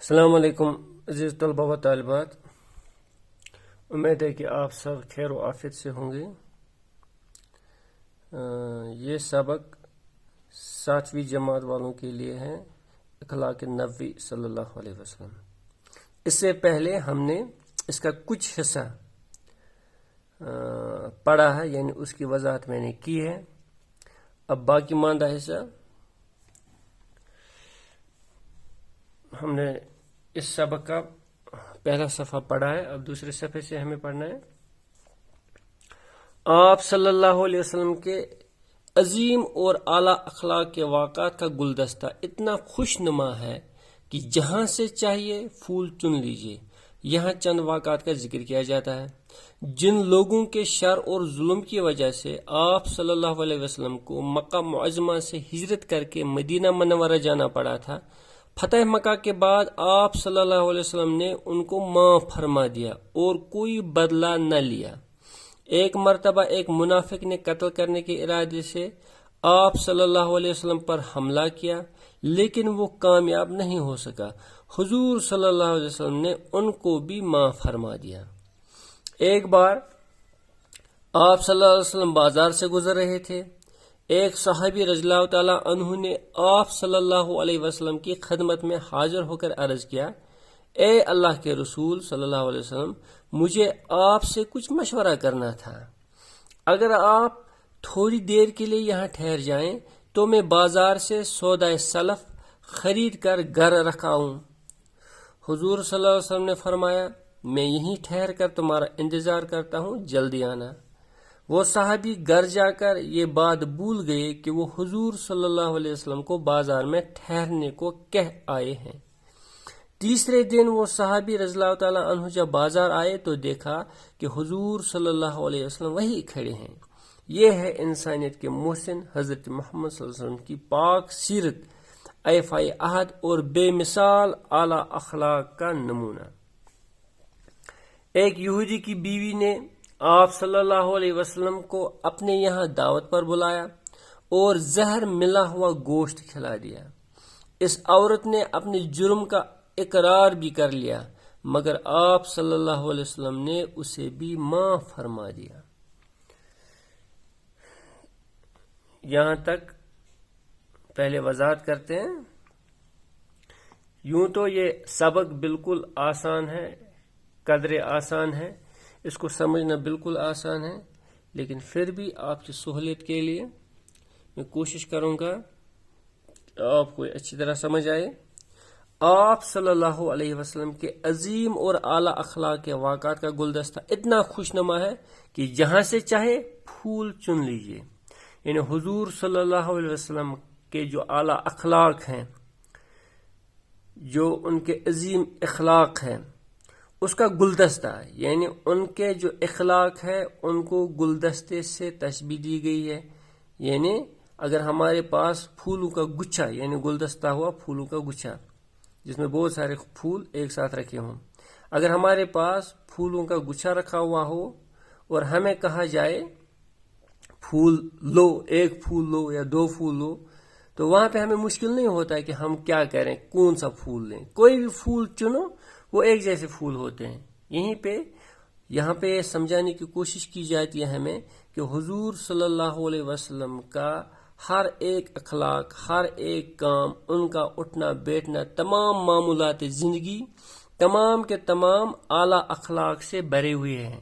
السلام علیکم عزیز طلبہ و طالبات، امید ہے کہ آپ سب خیر و عافیت سے ہوں گے۔ یہ سبق 7ویں جماعت والوں کے لیے ہے، اخلاق نبوی صلی اللہ علیہ وسلم۔ اس سے پہلے ہم نے اس کا کچھ حصہ پڑھا ہے، یعنی اس کی وضاحت میں نے کی ہے۔ اب باقی ماندہ حصہ ہم نے اس سبق کا پہلا صفحہ پڑھا ہے، اب دوسرے صفحے سے ہمیں پڑھنا ہے۔ آپ صلی اللہ علیہ وسلم کے عظیم اور اعلیٰ اخلاق کے واقعات کا گلدستہ اتنا خوش نما ہے کہ جہاں سے چاہیے پھول چن لیجیے۔ یہاں چند واقعات کا ذکر کیا جاتا ہے جن لوگوں کے شر اور ظلم کی وجہ سے آپ صلی اللہ علیہ وسلم کو مکہ معظمہ سے ہجرت کر کے مدینہ منورہ جانا پڑا تھا۔ فتح مکہ کے بعد آپ صلی اللہ علیہ وسلم نے ان کو معاف فرما دیا اور کوئی بدلہ نہ لیا۔ ایک مرتبہ ایک منافق نے قتل کرنے کے ارادے سے آپ صلی اللہ علیہ وسلم پر حملہ کیا، لیکن وہ کامیاب نہیں ہو سکا۔ حضور صلی اللہ علیہ وسلم نے ان کو بھی معاف فرما دیا۔ ایک بار آپ صلی اللہ علیہ وسلم بازار سے گزر رہے تھے۔ ایک صحابی رضی اللہ تعالیٰ عنہ نے آپ صلی اللہ علیہ وسلم کی خدمت میں حاضر ہو کر عرض کیا، اے اللہ کے رسول صلی اللہ علیہ وسلم، مجھے آپ سے کچھ مشورہ کرنا تھا۔ اگر آپ تھوڑی دیر کے لیے یہاں ٹھہر جائیں تو میں بازار سے سودائے سلف خرید کر گھر رکھاؤں۔ حضور صلی اللہ علیہ وسلم نے فرمایا، میں یہیں ٹھہر کر تمہارا انتظار کرتا ہوں، جلدی آنا۔ وہ صحابی گھر جا کر یہ بات بھول گئے کہ وہ حضور صلی اللہ علیہ وسلم کو بازار میں ٹھہرنے کو کہہ آئے ہیں۔ تیسرے دن وہ صحابی رضی اللہ تعالیٰ عنہ جب بازار آئے تو دیکھا کہ حضور صلی اللہ علیہ وسلم وہی کھڑے ہیں۔ یہ ہے انسانیت کے محسن حضرت محمد صلی اللہ علیہ وسلم کی پاک سیرت، ایفائے عہد اور بے مثال اعلیٰ اخلاق کا نمونہ۔ ایک یہودی کی بیوی نے آپ صلی اللہ علیہ وسلم کو اپنے یہاں دعوت پر بلایا اور زہر ملا ہوا گوشت کھلا دیا۔ اس عورت نے اپنے جرم کا اقرار بھی کر لیا، مگر آپ صلی اللہ علیہ وسلم نے اسے بھی معاف فرما دیا۔ یہاں تک پہلے وضاحت کرتے ہیں۔ یوں تو یہ سبق بالکل آسان ہے، قدر آسان ہے، اس کو سمجھنا بالکل آسان ہے، لیکن پھر بھی آپ کی سہولت کے لیے میں کوشش کروں گا کہ آپ کو اچھی طرح سمجھ آئے۔ آپ صلی اللہ علیہ وسلم کے عظیم اور اعلیٰ اخلاق کے واقعات کا گلدستہ اتنا خوش نما ہے کہ جہاں سے چاہے پھول چن لیجیے۔ یعنی حضور صلی اللہ علیہ وسلم کے جو اعلیٰ اخلاق ہیں، جو ان کے عظیم اخلاق ہیں، اس کا گلدستہ ہے، یعنی ان کے جو اخلاق ہے ان کو گلدستے سے تشبیہ دی گئی ہے۔ یعنی اگر ہمارے پاس پھولوں کا گچھا، یعنی گلدستہ ہوا پھولوں کا گچھا جس میں بہت سارے پھول ایک ساتھ رکھے ہوں، اگر ہمارے پاس پھولوں کا گچھا رکھا ہوا ہو اور ہمیں کہا جائے پھول لو، ایک پھول لو یا دو پھول لو، تو وہاں پہ ہمیں مشکل نہیں ہوتا ہے کہ ہم کیا کریں، کون سا پھول لیں۔ کوئی بھی پھول چنو، وہ ایک جیسے پھول ہوتے ہیں۔ یہاں پہ سمجھانے کی کوشش کی جاتی ہے ہمیں کہ حضور صلی اللہ علیہ وسلم کا ہر ایک اخلاق، ہر ایک کام، ان کا اٹھنا بیٹھنا، تمام معمولات زندگی، تمام کے تمام اعلیٰ اخلاق سے بھرے ہوئے ہیں۔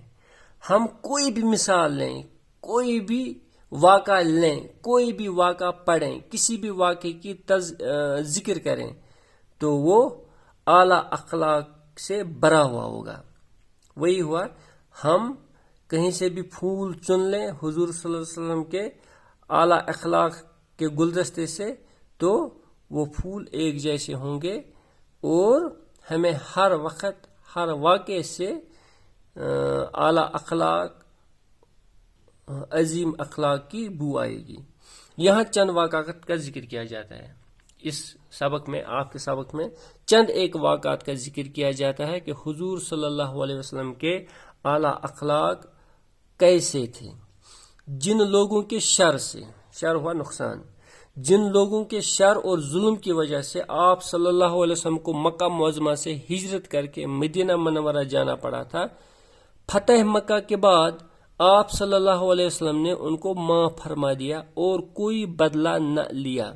ہم کوئی بھی مثال لیں، کوئی بھی واقعہ لیں، کوئی بھی واقعہ پڑھیں، کسی بھی واقعے کی ذکر کریں تو وہ اعلیٰ اخلاق سے بھرا ہوا ہوگا۔ وہی ہوا، ہم کہیں سے بھی پھول چن لیں حضور صلی اللہ علیہ وسلم کے اعلیٰ اخلاق کے گلدستے سے تو وہ پھول ایک جیسے ہوں گے اور ہمیں ہر وقت ہر واقعے سے اعلیٰ اخلاق، عظیم اخلاق کی بو آئے گی۔ یہاں چند واقعات کا ذکر کیا جاتا ہے۔ اس سبق میں، آپ کے سبق میں چند ایک واقعات کا ذکر کیا جاتا ہے کہ حضور صلی اللہ علیہ وسلم کے اعلیٰ اخلاق کیسے تھے۔ جن لوگوں کے شر سے، شر ہوا نقصان، جن لوگوں کے شر اور ظلم کی وجہ سے آپ صلی اللہ علیہ وسلم کو مکہ معظمہ سے ہجرت کر کے مدینہ منورہ جانا پڑا تھا، فتح مکہ کے بعد آپ صلی اللہ علیہ وسلم نے ان کو معاف فرما دیا اور کوئی بدلہ نہ لیا۔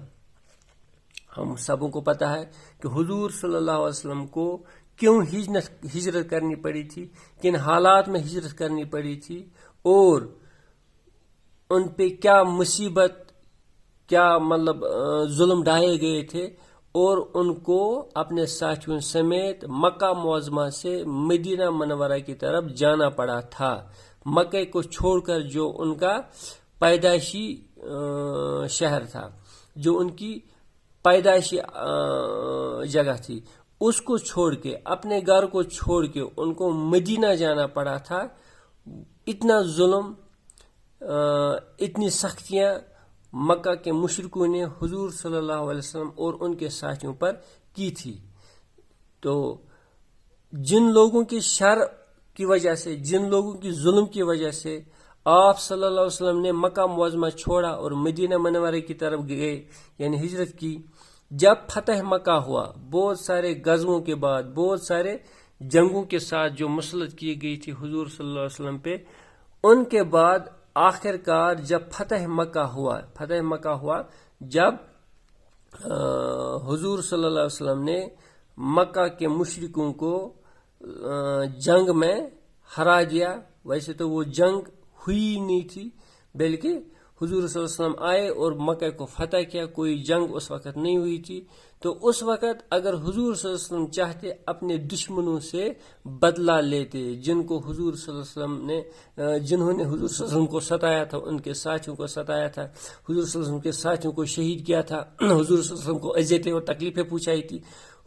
ہم سبوں کو پتہ ہے کہ حضور صلی اللہ علیہ وسلم کو کیوں ہجرت کرنی پڑی تھی، کن حالات میں ہجرت کرنی پڑی تھی، اور ان پہ کیا مصیبت، کیا ظلم ڈھائے گئے تھے، اور ان کو اپنے ساتھیوں سمیت مکہ معظمہ سے مدینہ منورہ کی طرف جانا پڑا تھا، مکہ کو چھوڑ کر جو ان کا پیدائشی شہر تھا، جو ان کی پیدائشی جگہ تھی، اس کو چھوڑ کے، اپنے گھر کو چھوڑ کے ان کو مدینہ جانا پڑا تھا۔ اتنا ظلم، اتنی سختیاں مکہ کے مشرکوں نے حضور صلی اللہ علیہ وسلم اور ان کے ساتھیوں پر کی تھی۔ تو جن لوگوں کی شر کی وجہ سے، جن لوگوں کی ظلم کی وجہ سے آپ صلی اللہ علیہ وسلم نے مکہ معظمہ چھوڑا اور مدینہ منورہ کی طرف گئے، یعنی ہجرت کی، جب فتح مکہ ہوا، بہت سارے غزووں کے بعد، بہت سارے جنگوں کے ساتھ جو مسلط کی گئی تھی حضور صلی اللہ علیہ وسلم پہ، ان کے بعد آخر کار جب فتح مکہ ہوا، جب حضور صلی اللہ علیہ وسلم نے مکہ کے مشرکوں کو جنگ میں ہرا دیا۔ ویسے تو وہ جنگ ہوئی نہیں تھی، بلکہ حضور صلی اللہ علیہ وسلم آئے اور مکہ کو فتح کیا، کوئی جنگ اس وقت نہیں ہوئی تھی۔ تو اس وقت اگر حضور صلی اللہ علیہ وسلم چاہتے اپنے دشمنوں سے بدلہ لیتے، جن کو حضور صلی اللہ علیہ وسلم نے، جنہوں نے حضور صلی اللہ علیہ وسلم کو ستایا تھا، ان کے ساتھیوں کو ستایا تھا، حضور صلی اللہ علیہ وسلم کے ساتھیوں کو شہید کیا تھا، حضور صلی اللہ علیہ وسلم کو اذیتیں اور تکلیفیں پہنچائی تھی،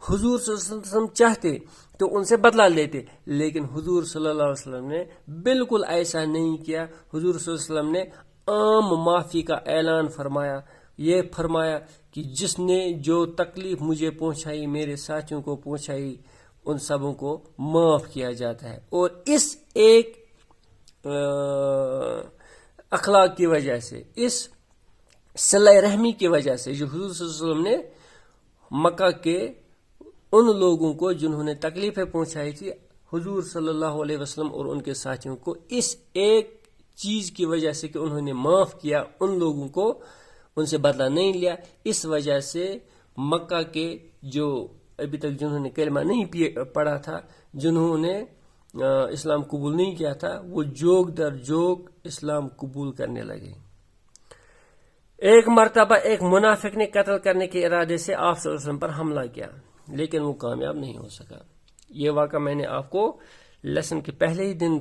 حضور صلی اللہ علیہ وسلم چاہتے تو ان سے بدلہ لیتے، لیکن حضور صلی اللہ علیہ وسلم نے بالکل ایسا نہیں کیا۔ حضور صلی اللہ علیہ وسلم نے عام معافی کا اعلان فرمایا، یہ فرمایا کہ جس نے جو تکلیف مجھے پہنچائی، میرے ساتھیوں کو پہنچائی، ان سبوں کو معاف کیا جاتا ہے۔ اور اس ایک اخلاق کی وجہ سے، اس صلہ رحمی کی وجہ سے، جو حضور صلی اللہ علیہ وسلم نے مکہ کے ان لوگوں کو جنہوں نے تکلیفیں پہنچائی تھی، حضور صلی اللہ علیہ وسلم اور ان کے ساتھیوں کو اس ایک چیز کی وجہ سے کہ انہوں نے معاف کیا ان لوگوں کو، ان سے بدلہ نہیں لیا، اس وجہ سے مکہ کے جو ابھی تک جنہوں نے کلمہ نہیں پڑھا تھا، جنہوں نے اسلام قبول نہیں کیا تھا، وہ جوگ در جوگ اسلام قبول کرنے لگے۔ ایک مرتبہ ایک منافق نے قتل کرنے کے ارادے سے آپ صلی اللہ علیہ وسلم پر حملہ کیا، لیکن وہ کامیاب نہیں ہو سکا۔ یہ واقعہ میں نے آپ کو لیسن کے پہلے ہی دن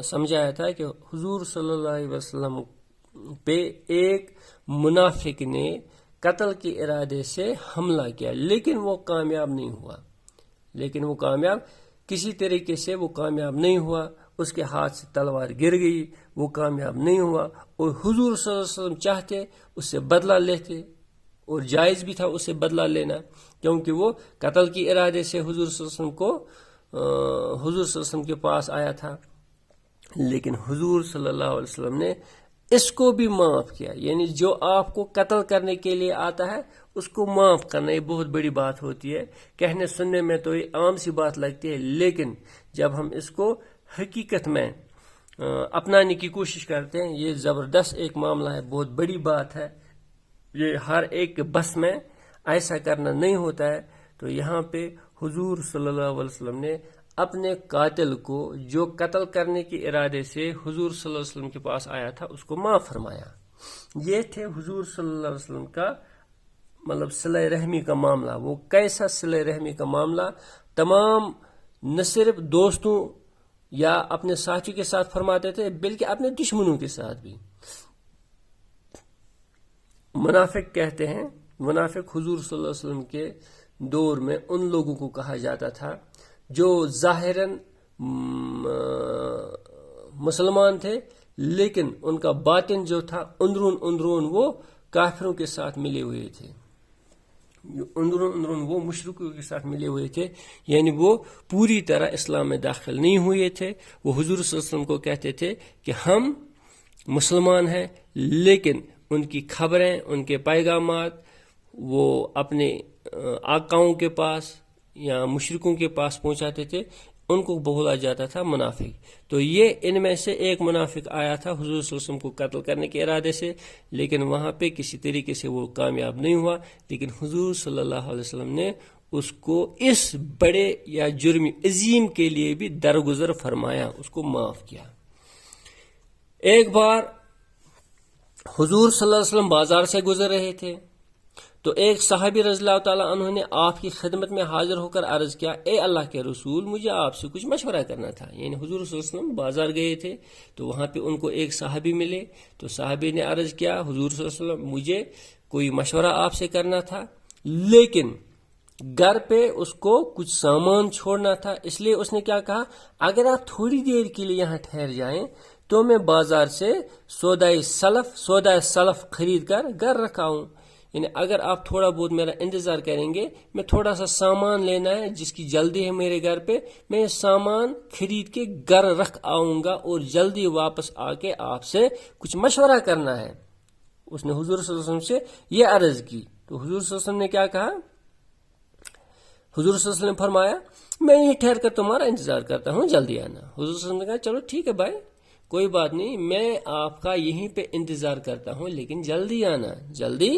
سمجھایا تھا کہ حضور صلی اللہ علیہ وسلم پہ ایک منافق نے قتل کے ارادے سے حملہ کیا، لیکن وہ کامیاب نہیں ہوا، کسی طریقے سے وہ کامیاب نہیں ہوا، اس کے ہاتھ سے تلوار گر گئی، وہ کامیاب نہیں ہوا، اور حضور صلی اللہ علیہ وسلم چاہتے اس سے بدلہ لیتے، اور جائز بھی تھا اس سے بدلہ لینا، کیونکہ وہ قتل کے ارادے سے حضور صلی اللہ علیہ وسلم کے پاس آیا تھا، لیکن حضور صلی اللہ علیہ وسلم نے اس کو بھی معاف کیا۔ یعنی جو آپ کو قتل کرنے کے لیے آتا ہے اس کو معاف کرنا، یہ بہت بڑی بات ہوتی ہے، کہنے سننے میں تو یہ عام سی بات لگتی ہے، لیکن جب ہم اس کو حقیقت میں اپنانے کی کوشش کرتے ہیں، یہ زبردست ایک معاملہ ہے، بہت بڑی بات ہے، یہ ہر ایک کے بس میں ایسا کرنا نہیں ہوتا ہے۔ تو یہاں پہ حضور صلی اللہ علیہ وسلم نے اپنے قاتل کو، جو قتل کرنے کے ارادے سے حضور صلی اللہ علیہ وسلم کے پاس آیا تھا، اس کو معاف فرمایا۔ یہ تھے حضور صلی اللہ علیہ وسلم کا صلہ رحمی کا معاملہ۔ وہ کیسا صلہ رحمی کا معاملہ، تمام نہ صرف دوستوں یا اپنے ساتھیوں کے ساتھ فرماتے تھے، بلکہ اپنے دشمنوں کے ساتھ بھی۔ منافق کہتے ہیں، منافق حضور صلی اللہ علیہ وسلم کے دور میں ان لوگوں کو کہا جاتا تھا جو ظاہراً مسلمان تھے، لیکن ان کا باطن جو تھا، اندرون وہ کافروں کے ساتھ ملے ہوئے تھے، اندرون وہ مشرکوں کے ساتھ ملے ہوئے تھے، یعنی وہ پوری طرح اسلام میں داخل نہیں ہوئے تھے۔ وہ حضور صلی اللہ علیہ وسلم کو کہتے تھے کہ ہم مسلمان ہیں، لیکن ان کی خبریں، ان کے پیغامات وہ اپنے آقاؤں کے پاس یا مشرکوں کے پاس پہنچاتے تھے، ان کو بولا جاتا تھا منافق۔ تو یہ ان میں سے ایک منافق آیا تھا حضور صلی اللہ علیہ وسلم کو قتل کرنے کے ارادے سے، لیکن وہاں پہ کسی طریقے سے وہ کامیاب نہیں ہوا، لیکن حضور صلی اللہ علیہ وسلم نے اس کو اس بڑے یا جرم عظیم کے لیے بھی درگزر فرمایا، اس کو معاف کیا۔ ایک بار حضور صلی اللہ علیہ وسلم بازار سے گزر رہے تھے تو ایک صحابی رضی اللہ تعالیٰ عنہ نے آپ کی خدمت میں حاضر ہو کر عرض کیا، اے اللہ کے رسول، مجھے آپ سے کچھ مشورہ کرنا تھا۔ یعنی حضور صلی اللہ علیہ وسلم بازار گئے تھے تو وہاں پہ ان کو ایک صحابی ملے، تو صحابی نے عرض کیا، حضور صلی اللہ علیہ وسلم مجھے کوئی مشورہ آپ سے کرنا تھا، لیکن گھر پہ اس کو کچھ سامان چھوڑنا تھا، اس لیے اس نے کیا کہا، اگر آپ تھوڑی دیر کے لیے یہاں ٹھہر جائیں تو میں بازار سے سودائے سلف خرید کر گھر رکھاؤں۔ یعنی اگر آپ تھوڑا بہت میرا انتظار کریں گے، میں تھوڑا سا سامان لینا ہے جس کی جلدی ہے میرے گھر پہ، میں یہ سامان خرید کے گھر رکھ آؤں گا اور جلدی واپس آ کے آپ سے کچھ مشورہ کرنا ہے۔ اس نے حضور صلی اللہ علیہ وسلم سے یہ عرض کی، تو حضور صلی اللہ علیہ وسلم نے کیا کہا، حضور صلی اللہ علیہ وسلم نے فرمایا، میں یہیں ٹھہر کر تمہارا انتظار کرتا ہوں، جلدی آنا۔ حضور صلی اللہ علیہ وسلم نے کہا، چلو ٹھیک ہے بھائی، کوئی بات نہیں، میں آپ کا یہیں پہ انتظار کرتا ہوں، لیکن جلدی آنا، جلدی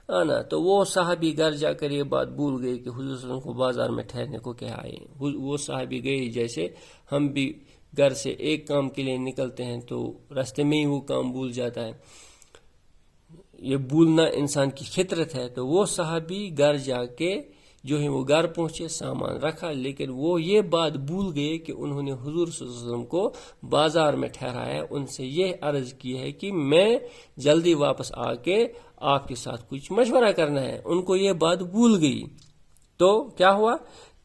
آنا۔ تو وہ صحابی گھر جا کر یہ بات بھول گئے کہ حضور صلی اللہ علیہ وسلم کو بازار میں ٹھہرنے کو کہا ہے۔ وہ صحابی گئے جیسے ہم بھی گھر سے ایک کام کے لیے نکلتے ہیں تو راستے میں ہی وہ کام بھول جاتا ہے، یہ بھولنا انسان کی فطرت ہے۔ تو وہ صحابی گھر جا کے جو ہے وہ گھر پہنچے، سامان رکھا، لیکن وہ یہ بات بھول گئے کہ انہوں نے حضور صلی اللہ علیہ وسلم کو بازار میں ٹھہرایا، ان سے یہ عرض کی ہے کہ میں جلدی واپس آ کے آپ کے ساتھ کچھ مشورہ کرنا ہے، ان کو یہ بات بھول گئی۔ تو کیا ہوا،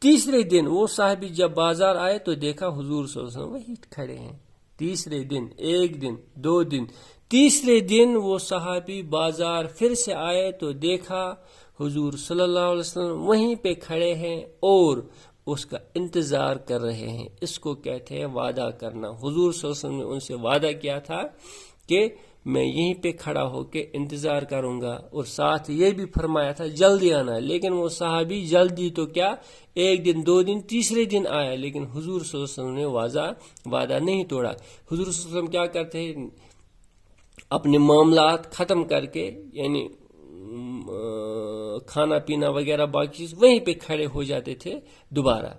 تیسرے دن وہ صحابی جب بازار آئے تو دیکھا حضور صلی اللہ علیہ وسلم وہی کھڑے ہیں۔ تیسرے دن، ایک دن، 2 دن، تیسرے دن وہ صحابی بازار پھر سے آئے تو دیکھا حضور صلی اللہ علیہ وسلم وہیں پہ کھڑے ہیں اور اس کا انتظار کر رہے ہیں۔ اس کو کہتے ہیں وعدہ کرنا۔ حضور صلی اللہ علیہ وسلم نے ان سے وعدہ کیا تھا کہ میں یہیں پہ کھڑا ہو کے انتظار کروں گا، اور ساتھ یہ بھی فرمایا تھا جلدی آنا، لیکن وہ صحابی جلدی تو کیا، 1 دن، 2 دن، تیسرے دن آیا، لیکن حضور صلی اللہ علیہ وسلم نے وعدہ نہیں توڑا۔ حضور صلی اللہ علیہ وسلم کیا کرتے ہیں، اپنے معاملات ختم کر کے، یعنی کھانا پینا وغیرہ باقی چیز، وہیں پہ کھڑے ہو جاتے تھے دوبارہ۔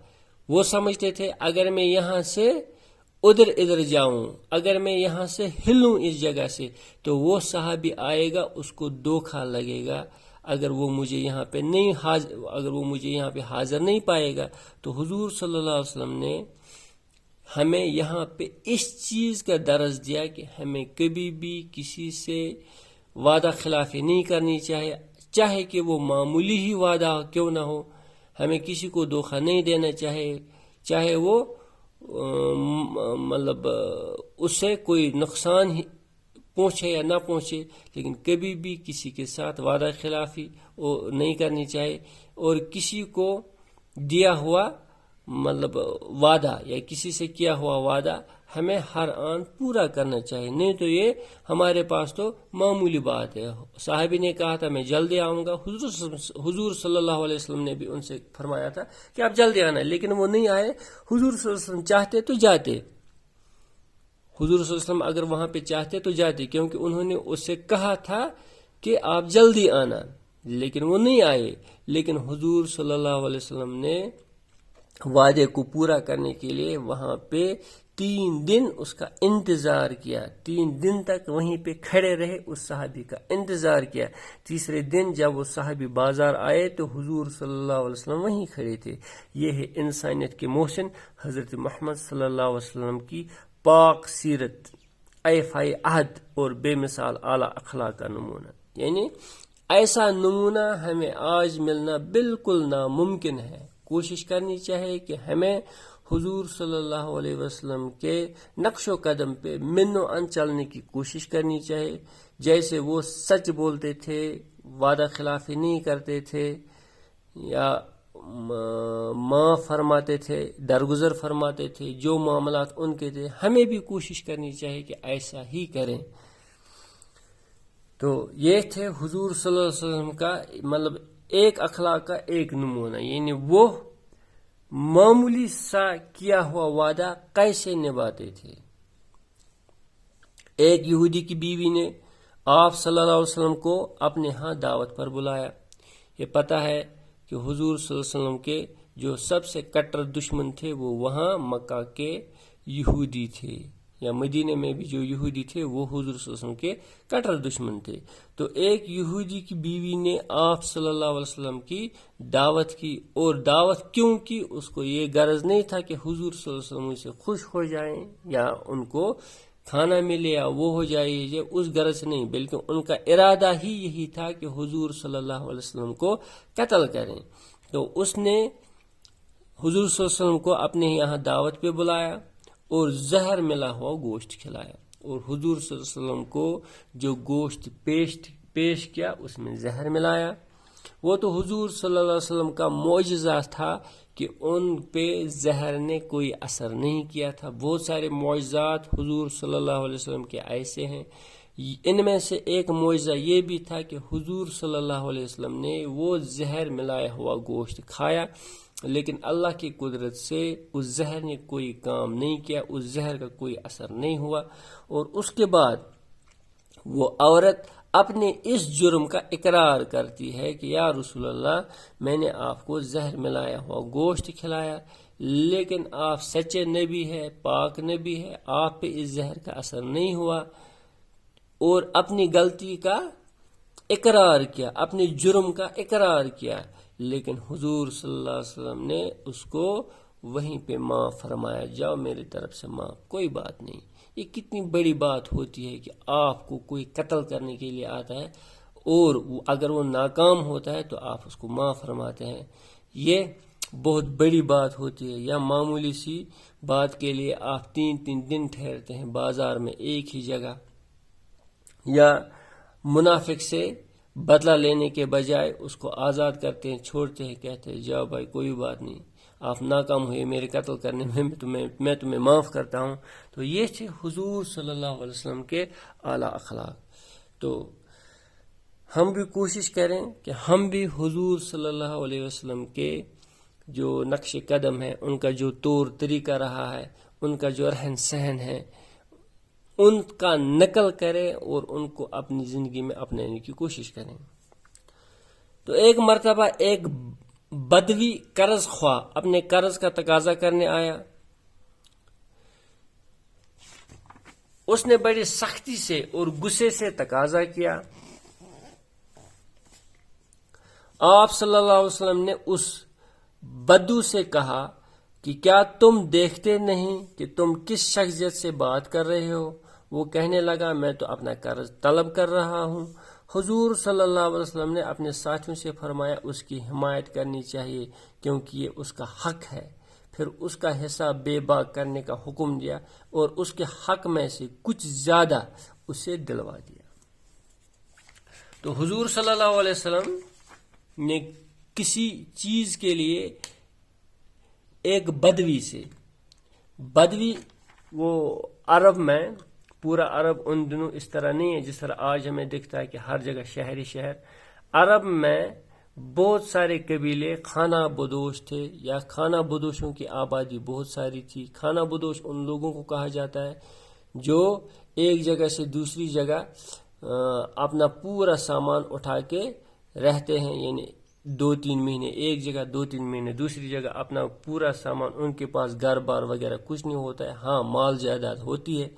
وہ سمجھتے تھے اگر میں یہاں سے ادھر جاؤں، اگر میں یہاں سے ہلوں اس جگہ سے تو وہ صحابی آئے گا، اس کو دھوکہ لگے گا، اگر وہ مجھے یہاں پہ حاضر نہیں پائے گا۔ تو حضور صلی اللہ علیہ وسلم نے ہمیں یہاں پہ اس چیز کا درس دیا کہ ہمیں کبھی بھی کسی سے وعدہ خلافی نہیں کرنی چاہے کہ وہ معمولی ہی وعدہ کیوں نہ ہو، ہمیں کسی کو دھوکہ نہیں دینا چاہے وہ مطلب اس سے کوئی نقصان ہی پہنچے یا نہ پہنچے، لیکن کبھی بھی کسی کے ساتھ وعدہ خلافی نہیں کرنی چاہیے، اور کسی کو دیا ہوا مطلب وعدہ یا کسی سے کیا ہوا وعدہ ہمیں ہر آن پورا کرنا چاہیے، نہیں تو یہ ہمارے پاس تو معمولی بات ہے۔ صحابی نے کہا تھا میں جلدی آؤں گا، حضور صلی اللہ علیہ وسلم نے بھی ان سے فرمایا تھا کہ آپ جلدی آنا، لیکن وہ نہیں آئے۔ حضور صلی اللہ علیہ وسلم چاہتے تو جاتے، حضور صلی اللہ علیہ وسلم اگر وہاں پہ چاہتے تو جاتے، کیونکہ انہوں نے اس سے کہا تھا کہ آپ جلدی آنا، لیکن وہ نہیں آئے۔ لیکن حضور صلی اللہ علیہ وسلم نے وعدے کو پورا کرنے کے لیے وہاں پہ 3 دن اس کا انتظار کیا، 3 دن تک وہیں پہ کھڑے رہے، اس صحابی کا انتظار کیا۔ تیسرے دن جب وہ صحابی بازار آئے تو حضور صلی اللہ علیہ وسلم وہیں کھڑے تھے۔ یہ ہے انسانیت کے محسن حضرت محمد صلی اللہ علیہ وسلم کی پاک سیرت، ایفائے عہد اور بے مثال اعلیٰ اخلاق کا نمونہ۔ یعنی ایسا نمونہ ہمیں آج ملنا بالکل ناممکن ہے۔ کوشش کرنی چاہیے کہ ہمیں حضور صلی اللہ علیہ وسلم کے نقش و قدم پہ من و ان چلنے کی کوشش کرنی چاہیے، جیسے وہ سچ بولتے تھے، وعدہ خلافی نہیں کرتے تھے، یا معاف فرماتے تھے، درگزر فرماتے تھے، جو معاملات ان کے تھے، ہمیں بھی کوشش کرنی چاہیے کہ ایسا ہی کریں۔ تو یہ تھے حضور صلی اللہ علیہ وسلم کا مطلب ایک اخلاق کا ایک نمونہ، یعنی وہ معمولی سا کیا ہوا وعدہ کیسے نبھاتے تھے۔ ایک یہودی کی بیوی نے آپ صلی اللہ علیہ وسلم کو اپنے ہاں دعوت پر بلایا۔ یہ پتہ ہے کہ حضور صلی اللہ علیہ وسلم کے جو سب سے کٹر دشمن تھے وہ وہاں مکہ کے یہودی تھے، یا مدینے میں بھی جو یہودی تھے وہ حضور صلی اللہ علیہ وسلم کے کٹر دشمن تھے۔ تو ایک یہودی کی بیوی نے آپ صلی اللہ علیہ وسلم کی دعوت کی، اور دعوت کیوں کی؟ اس کو یہ غرض نہیں تھا کہ حضور صلی اللہ علیہ وسلم سے خوش ہو جائیں یا ان کو کھانا ملے یا وہ ہو جائے، یہ اس غرض سے نہیں، بلکہ ان کا ارادہ ہی یہی تھا کہ حضور صلی اللہ علیہ وسلم کو قتل کریں۔ تو اس نے حضور صلی اللہ علیہ وسلم کو اپنے یہاں دعوت پہ بلایا اور زہر ملا ہوا گوشت کھلایا، اور حضور صلی اللہ علیہ وسلم کو جو گوشت پیش کیا اس میں زہر ملایا۔ وہ تو حضور صلی اللہ علیہ وسلم کا معجزہ تھا کہ ان پہ زہر نے کوئی اثر نہیں کیا تھا۔ بہت سارے معجزات حضور صلی اللہ علیہ وسلم کے ایسے ہیں، ان میں سے ایک معجزہ یہ بھی تھا کہ حضور صلی اللہ علیہ وسلم نے وہ زہر ملایا ہوا گوشت کھایا، لیکن اللہ کی قدرت سے اس زہر نے کوئی کام نہیں کیا، اس زہر کا کوئی اثر نہیں ہوا، اور اس کے بعد وہ عورت اپنے اس جرم کا اقرار کرتی ہے کہ یا رسول اللہ، میں نے آپ کو زہر ملایا ہوا گوشت کھلایا، لیکن آپ سچے نبی ہے، پاک نبی ہے، آپ پہ اس زہر کا اثر نہیں ہوا، اور اپنی غلطی کا اقرار کیا، اپنے جرم کا اقرار کیا۔ لیکن حضور صلی اللہ علیہ وسلم نے اس کو وہیں پہ معاف فرمایا، جاؤ میری طرف سے معاف، کوئی بات نہیں۔ یہ کتنی بڑی بات ہوتی ہے کہ آپ کو کوئی قتل کرنے کے لیے آتا ہے اور اگر وہ ناکام ہوتا ہے تو آپ اس کو معاف فرماتے ہیں، یہ بہت بڑی بات ہوتی ہے۔ یا معمولی سی بات کے لیے آپ 3 دن ٹھہرتے ہیں بازار میں ایک ہی جگہ، یا منافق سے بدلہ لینے کے بجائے اس کو آزاد کرتے ہیں، چھوڑتے ہیں، کہتے ہیں جاؤ بھائی کوئی بات نہیں، آپ ناکام ہوئے میرے قتل کرنے میں تمہیں معاف کرتا ہوں۔ تو یہ تھے حضور صلی اللہ علیہ وسلم کے اعلیٰ اخلاق۔ تو ہم بھی کوشش کریں کہ ہم بھی حضور صلی اللہ علیہ وسلم کے جو نقش قدم ہے، ان کا جو طور طریقہ رہا ہے، ان کا جو رہن سہن ہے، ان کا نقل کریں اور ان کو اپنی زندگی میں اپنانے کی کوشش کریں۔ تو ایک مرتبہ ایک بدوی قرض خواہ اپنے قرض کا تقاضا کرنے آیا۔ اس نے بڑی سختی سے اور غصے سے تقاضا کیا۔ آپ صلی اللہ علیہ وسلم نے اس بدو سے کہا کہ کیا تم دیکھتے نہیں کہ تم کس شخصیت سے بات کر رہے ہو؟ وہ کہنے لگا میں تو اپنا قرض طلب کر رہا ہوں۔ حضور صلی اللہ علیہ وسلم نے اپنے ساتھیوں سے فرمایا اس کی حمایت کرنی چاہیے کیونکہ یہ اس کا حق ہے۔ پھر اس کا حصہ بے باک کرنے کا حکم دیا اور اس کے حق میں سے کچھ زیادہ اسے دلوا دیا۔ تو حضور صلی اللہ علیہ وسلم نے کسی چیز کے لیے ایک بدوی سے، بدوی وہ عرب میں، پورا عرب ان دنوں اس طرح نہیں ہے جس طرح آج ہمیں دکھتا ہے کہ ہر جگہ شہری شہر۔ عرب میں بہت سارے قبیلے خانہ بدوش تھے، یا خانہ بدوشوں کی آبادی بہت ساری تھی۔ خانہ بدوش ان لوگوں کو کہا جاتا ہے جو ایک جگہ سے دوسری جگہ اپنا پورا سامان اٹھا کے رہتے ہیں، یعنی 2-3 مہینے ایک جگہ، 2-3 مہینے دوسری جگہ، اپنا پورا سامان، ان کے پاس گھر بار وغیرہ کچھ نہیں ہوتا ہے، ہاں مال جائیداد ہوتی ہے،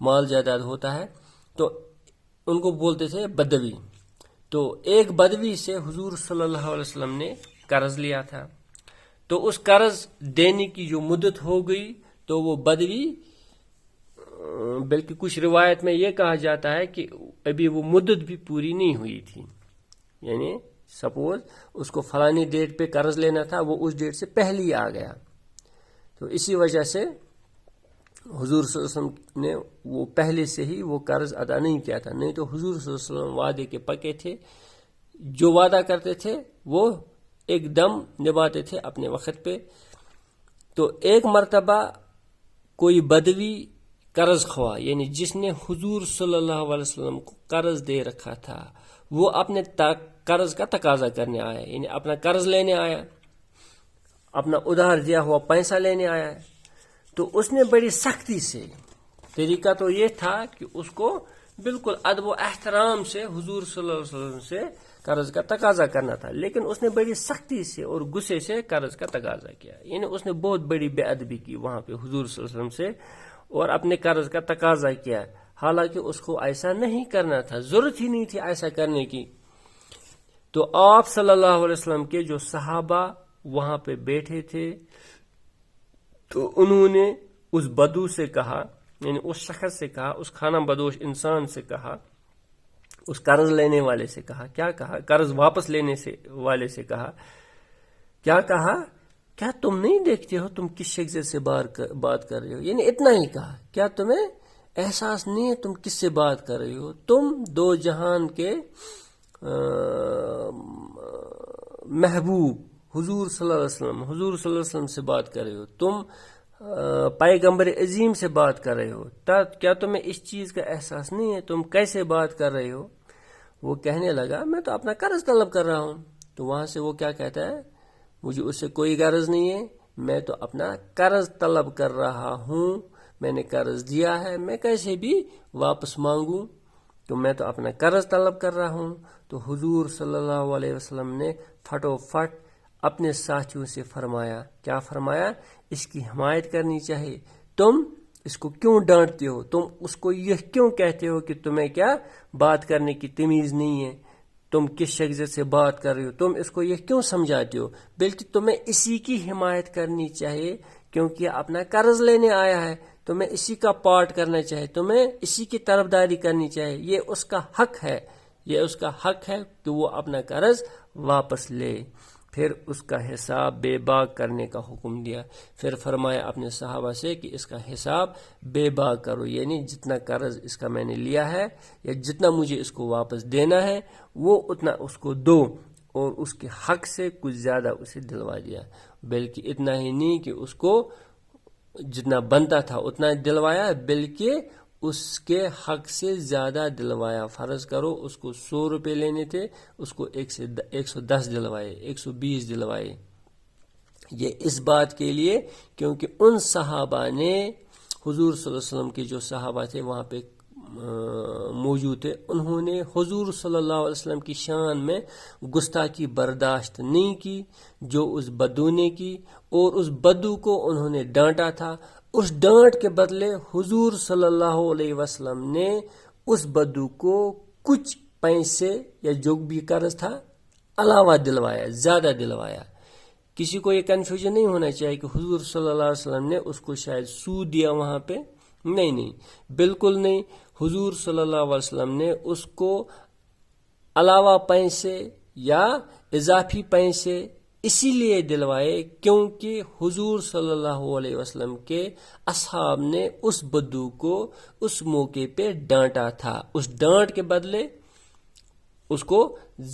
مال جائیداد ہوتا ہے، تو ان کو بولتے تھے بدوی۔ تو ایک بدوی سے حضور صلی اللہ علیہ وسلم نے قرض لیا تھا، تو اس قرض دینے کی جو مدت ہو گئی تو وہ بدوی، بلکہ کچھ روایت میں یہ کہا جاتا ہے کہ ابھی وہ مدت بھی پوری نہیں ہوئی تھی، یعنی سپوز اس کو فلانی ڈیٹ پہ قرض لینا تھا، وہ اس ڈیٹ سے پہلے ہی آ گیا، تو اسی وجہ سے حضور صلی اللہ علیہ وسلم نے وہ پہلے سے ہی وہ قرض ادا نہیں کیا تھا، نہیں تو حضور صلی اللہ علیہ وسلم وعدے کے پکے تھے، جو وعدہ کرتے تھے وہ ایک دم نبھاتے تھے اپنے وقت پہ۔ تو ایک مرتبہ کوئی بدوی قرض خواہ یعنی جس نے حضور صلی اللہ علیہ وسلم کو قرض دے رکھا تھا، وہ اپنے قرض کا تقاضا کرنے آیا، یعنی اپنا قرض لینے آیا، اپنا ادھار دیا ہوا پیسہ لینے آیا، تو اس نے بڑی سختی سے، طریقہ تو یہ تھا کہ اس کو بالکل ادب و احترام سے حضور صلی اللہ علیہ وسلم سے قرض کا تقاضا کرنا تھا، لیکن اس نے بڑی سختی سے اور غصے سے قرض کا تقاضا کیا، یعنی اس نے بہت بڑی بے ادبی کی وہاں پہ حضور صلی اللہ علیہ وسلم سے اور اپنے قرض کا تقاضا کیا، حالانکہ اس کو ایسا نہیں کرنا تھا، ضرورت ہی نہیں تھی ایسا کرنے کی۔ تو آپ صلی اللہ علیہ وسلم کے جو صحابہ وہاں پہ بیٹھے تھے، تو انہوں نے اس بدو سے کہا، یعنی اس شخص سے کہا، اس خانہ بدوش انسان سے کہا، اس قرض لینے والے سے کہا، کیا کہا؟ قرض واپس لینے والے سے کہا، کیا کہا؟ کیا تم نہیں دیکھتے ہو تم کس شخص سے بات کر رہے ہو؟ یعنی اتنا ہی کہا، کیا تمہیں احساس نہیں ہے تم کس سے بات کر رہے ہو؟ تم دو جہان کے محبوب حضور صلی اللہ علیہ وسلم سے بات کر رہے ہو، تم پیغمبر عظیم سے بات کر رہے ہو، کیا تمہیں اس چیز کا احساس نہیں ہے تم کیسے بات کر رہے ہو؟ وہ کہنے لگا میں تو اپنا قرض طلب کر رہا ہوں۔ تو وہاں سے وہ کیا کہتا ہے؟ مجھے اس سے کوئی غرض نہیں ہے، میں تو اپنا قرض طلب کر رہا ہوں، میں نے قرض دیا ہے، میں کیسے بھی واپس مانگوں، تو میں تو اپنا قرض طلب کر رہا ہوں۔ تو حضور صلی اللہ علیہ وسلم نے فٹوفٹ اپنے ساتھیوں سے فرمایا، کیا فرمایا؟ اس کی حمایت کرنی چاہیے، تم اس کو کیوں ڈانٹتے ہو؟ تم اس کو یہ کیوں کہتے ہو کہ تمہیں کیا بات کرنے کی تمیز نہیں ہے؟ تم کس شخص سے بات کر رہے ہو؟ تم اس کو یہ کیوں سمجھاتے ہو؟ بلکہ تمہیں اسی کی حمایت کرنی چاہیے، کیونکہ اپنا قرض لینے آیا ہے، تمہیں اسی کا پارٹ کرنا چاہیے، تمہیں اسی کی طرفداری کرنی چاہیے، یہ اس کا حق ہے، یہ اس کا حق ہے کہ وہ اپنا قرض واپس لے۔ پھر اس کا حساب بے باک کرنے کا حکم دیا، پھر فرمایا اپنے صحابہ سے کہ اس کا حساب بے باک کرو، یعنی جتنا قرض اس کا میں نے لیا ہے یا جتنا مجھے اس کو واپس دینا ہے وہ اتنا اس کو دو، اور اس کے حق سے کچھ زیادہ اسے دلوا دیا، بلکہ اتنا ہی نہیں کہ اس کو جتنا بنتا تھا اتنا دلوایا، بلکہ اس کے حق سے زیادہ دلوایا۔ فرض کرو اس کو 100 روپے لینے تھے، اس کو 110 دلوائے، 120 دلوائے۔ یہ اس بات کے لیے کیونکہ ان صحابہ نے حضور صلی اللہ علیہ وسلم کے جو صحابہ تھے وہاں پہ موجود تھے، انہوں نے حضور صلی اللہ علیہ وسلم کی شان میں گستاخی برداشت نہیں کی جو اس بدو نے کی، اور اس بدو کو انہوں نے ڈانٹا تھا۔ اس ڈانٹ کے بدلے حضور صلی اللہ علیہ وسلم نے اس بدو کو کچھ پیسے یا جو بھی قرض تھا علاوہ دلوایا، زیادہ دلوایا۔ کسی کو یہ کنفیوژن نہیں ہونا چاہیے کہ حضور صلی اللہ علیہ وسلم نے اس کو شاید سود دیا وہاں پہ، نہیں، بالکل نہیں۔ حضور صلی اللہ علیہ وسلم نے اس کو علاوہ پیسے یا اضافی پیسے اسی لیے دلوائے کیونکہ حضور صلی اللہ علیہ وسلم کے اصحاب نے اس بدو کو اس موقع پہ ڈانٹا تھا، اس ڈانٹ کے بدلے اس کو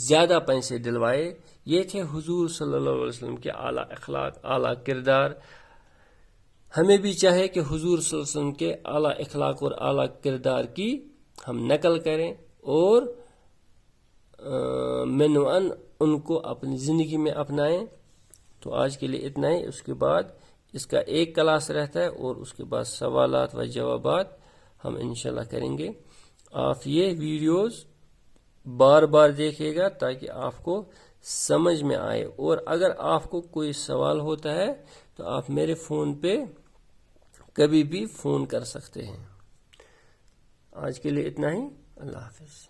زیادہ پیسے دلوائے۔ یہ تھے حضور صلی اللہ علیہ وسلم کے اعلیٰ اخلاق، اعلیٰ کردار۔ ہمیں بھی چاہے کہ حضور صلی اللہ علیہ وسلم کے اعلیٰ اخلاق اور اعلیٰ کردار کی ہم نقل کریں اور منوعاً ان کو اپنی زندگی میں اپنائیں۔ تو آج کے لیے اتنا ہی، اس کے بعد اس کا ایک کلاس رہتا ہے اور اس کے بعد سوالات و جوابات ہم انشاءاللہ کریں گے۔ آپ یہ ویڈیوز بار بار دیکھیے گا تاکہ آپ کو سمجھ میں آئے، اور اگر آپ کو کوئی سوال ہوتا ہے تو آپ میرے فون پہ کبھی بھی فون کر سکتے ہیں۔ آج کے لیے اتنا ہی، اللہ حافظ۔